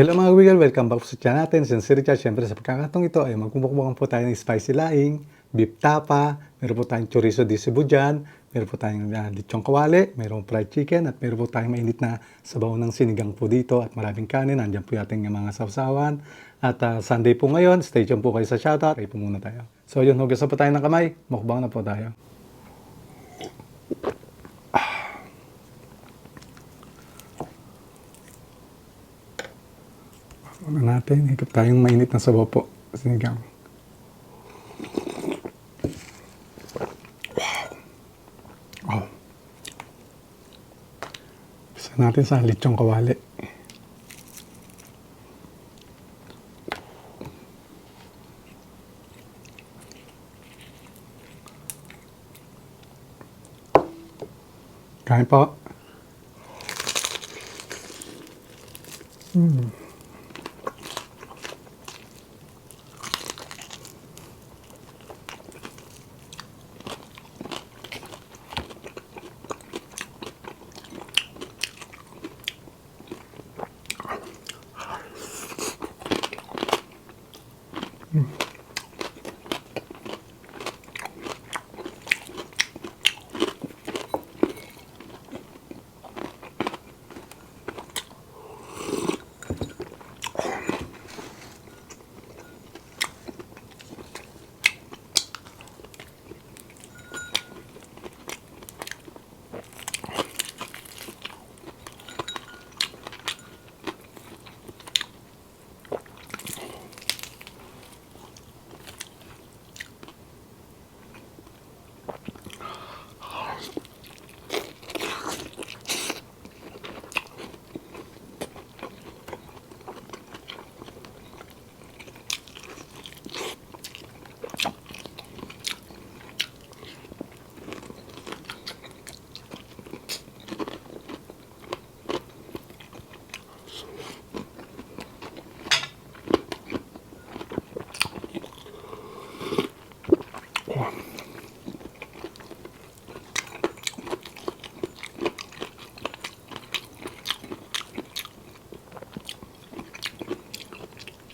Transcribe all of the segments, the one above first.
Hello mga kaibigan, welcome back sa channel natin. Sincere Richard. Siyempre sa pagkakataong ito ay magmumukbang po tayo ng spicy laing, beef tapa, meron po tayong chorizo di Cebu dyan, meron po tayong lechong kawali, meron po fried chicken, at meron po tayong mainit na sabaw ng sinigang po dito at maraming kanin. Nandiyan po yung ating mga sawsawan. At Sunday po ngayon, stay tuned po kayo sa shoutout. Ay po muna tayo. So yun, hugasan po tayo ng kamay. Mukbang na po tayo. Ano natin, higop tayong mainit na sabaw po. Sinigang. Wow. Bisa natin sa lechong kawali. Kain po.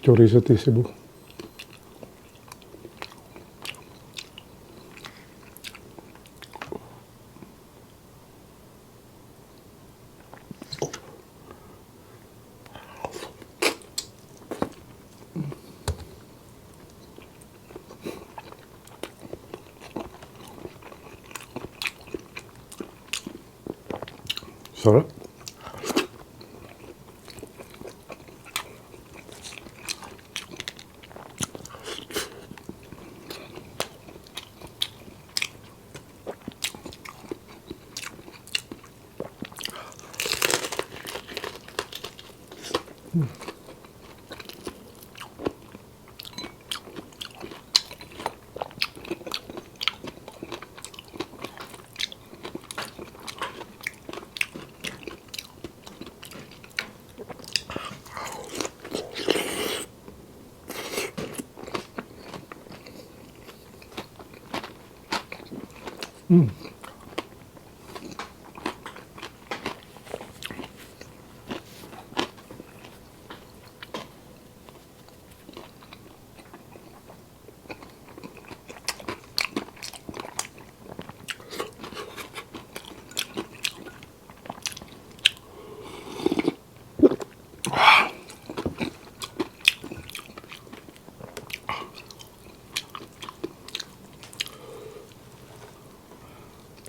Chorizo di Cebu. Sarap.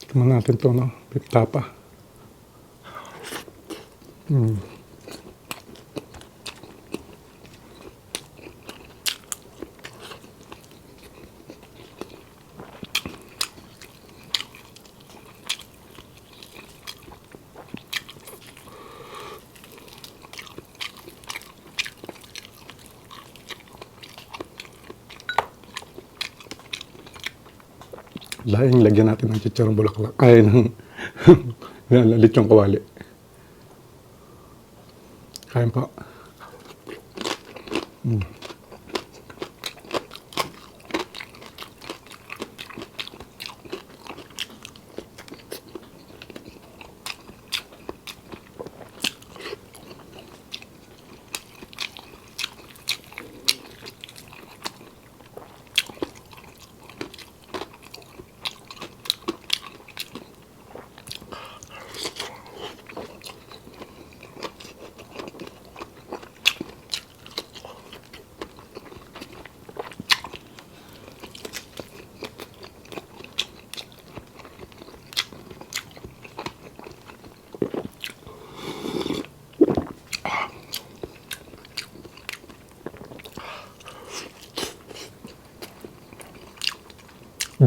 Tingnan natin ito, no? Beef tapa. Laing lagyan natin ng chicharong bulaklak. Ay, ng lechong kawali. Kain po.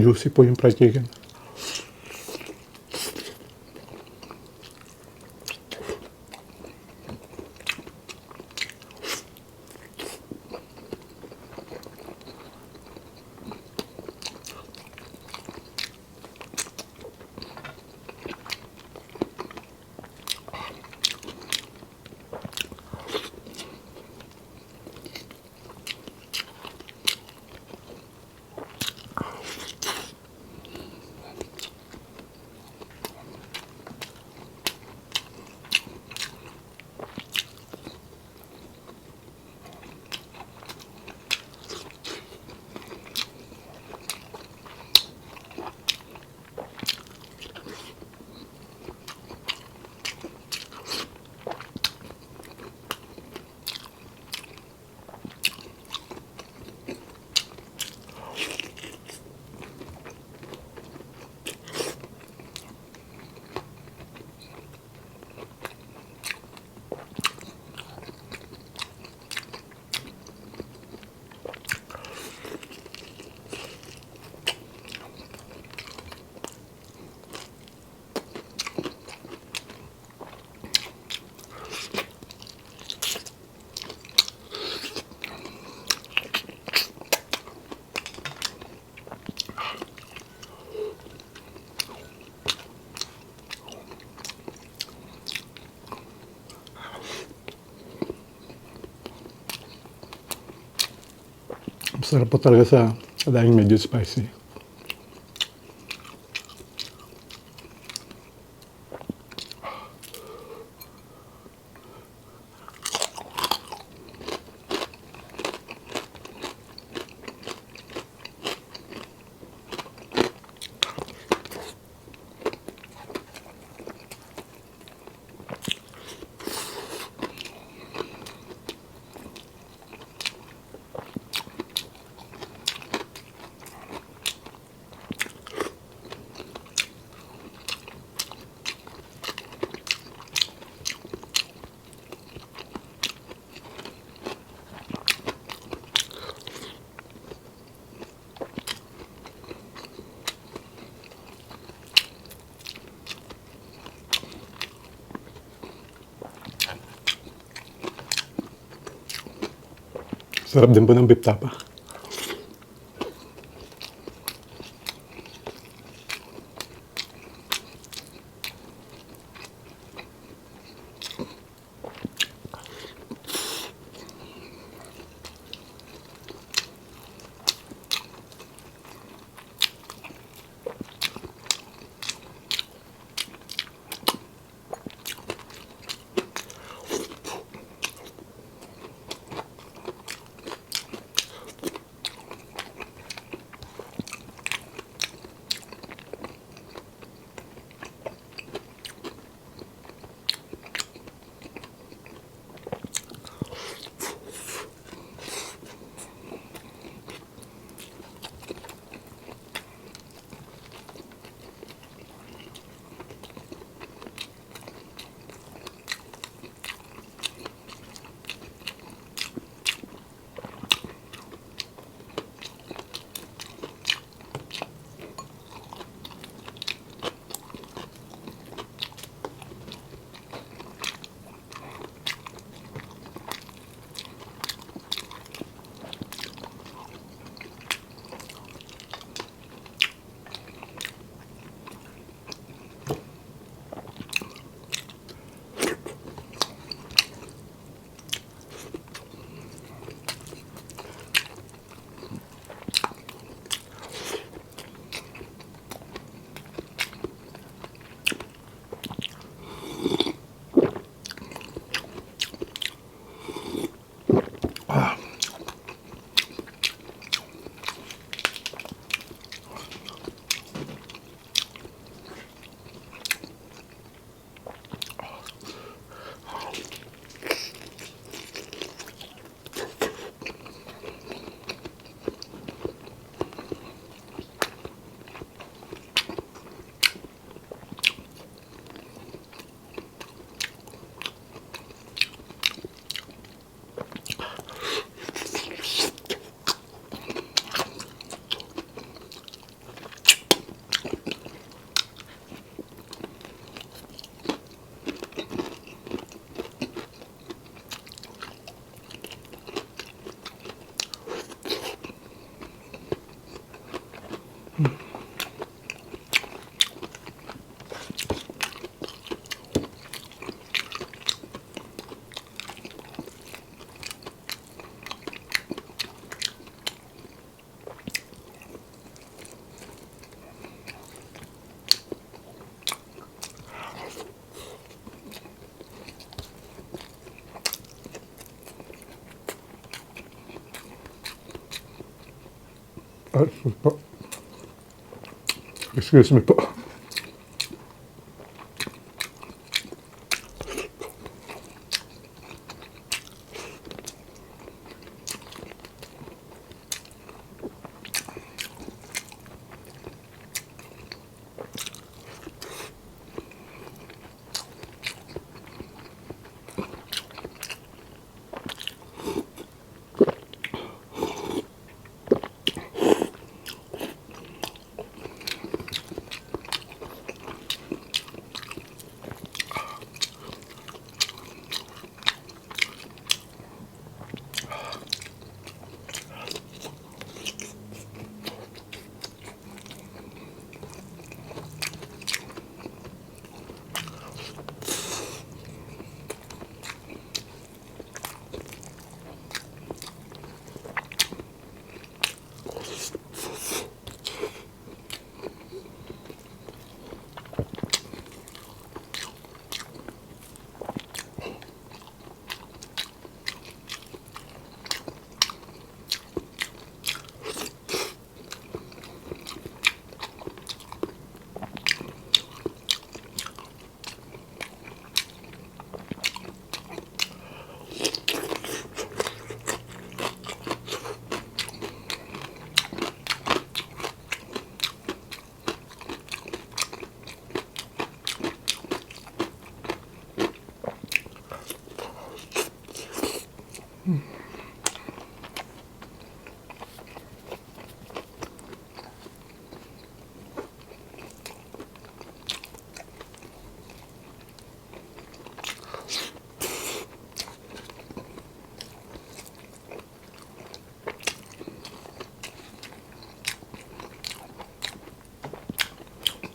Juicy po yung fried chicken. Masarap po talaga sa dahil medyo spicy. Sarap din po ng beef tapa. po. Excuse me po.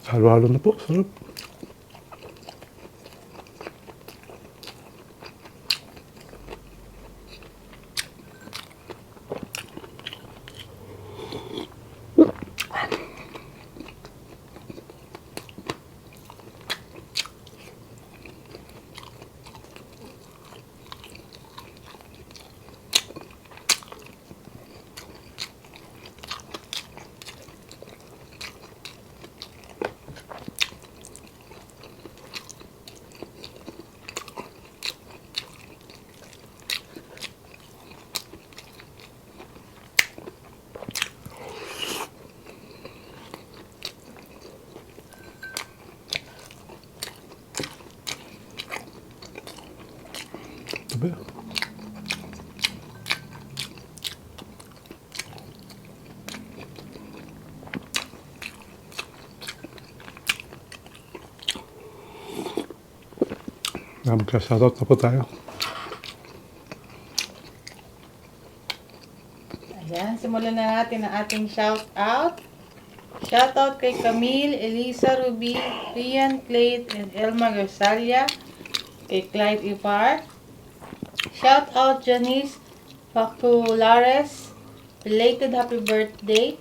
Halo-halo na po. Sarap. Tabi. Magka-shoutout na po tayo. Ayan, simulan na natin ang ating shout-out. Shout-out kay Camille, Elisa Ruby, Rian Clade, and Elma Garsalia. Kay Clyde Ipar. Shout-out Janice Faculares, belated happy birthday.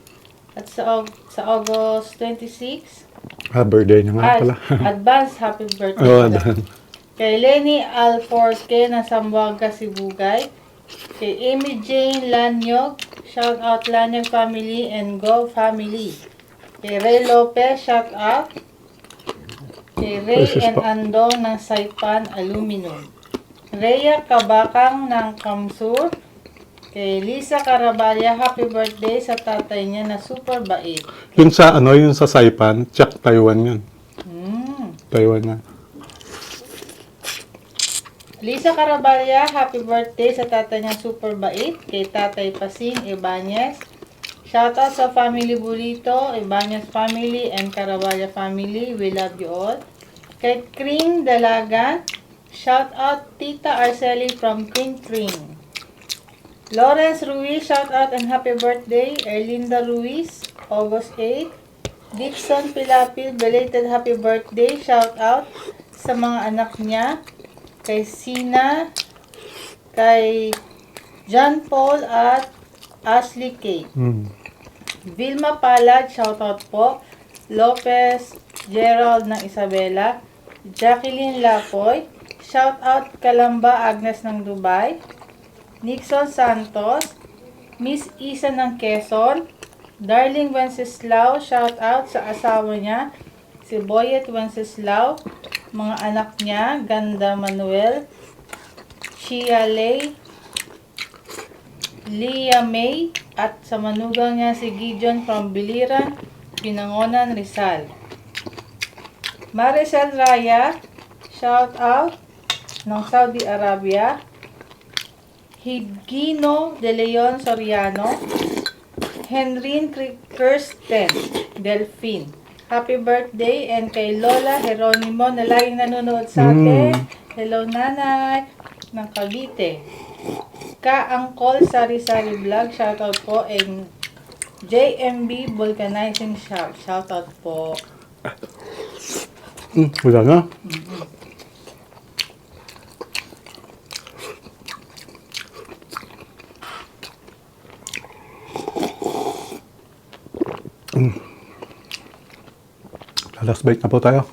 At sa August 26. Birthday niya nga pala. Advance happy birthday. Oh, pala. Kay Lenny Alforque na Zamboanga, Sibugay. Kay Amy Jane Lanyog, shout out Lanyog family and Go family. Kay Ray Lopez, shout out. Kay Ray and Andong ng Saipan Aluminum. Rhea Kabakang ng Kamsur. Kay Lisa Carabalya, happy birthday sa tatay niya na super bait. Yun sa yun sa Saipan, Chak Taiwan yun. Taiwan na. Lisa Carabalya, happy birthday sa tatay niya super bait. Kay Tatay Pasing Ibanez. Shoutout sa family Burrito, Ibanez family and Carabalya family. We love you all. Kay Kring Dalagan. Shoutout Tita Arceli from Kring Kring. Lawrence Ruiz, shoutout and happy birthday. Erlinda Ruiz, August 8. Dixon Pilapil, belated happy birthday. Shoutout sa mga anak niya. Kay Sina, kay John Paul at Ashley Kate. Vilma Palad, shoutout po. Lopez Gerald ng Isabela. Jacqueline Lapoy, shoutout Kalamba Agnes ng Dubai. Nixon Santos, Miss Isa ng Quezon. Darling Wenceslao, shout out sa asawa niya, si Boyet Wenceslao, mga anak niya, Ganda Manuel, Shia Lay, Leah May, at sa manugang niya si Gideon from Biliran, Binangonan, Rizal. Maricel Raya, shout out ng Saudi Arabia. Higino de Leon Soriano, Henrine Kirsten Delphine. Happy birthday and kay Lola Jeronimo na laging nanonood sa atin. Hello nanay ng Cavite. Ka-Angkol Sari-Sari Vlog, shoutout po, and JMB Vulcanizing Shop, shoutout po. Wala na. Last bite na po tayo.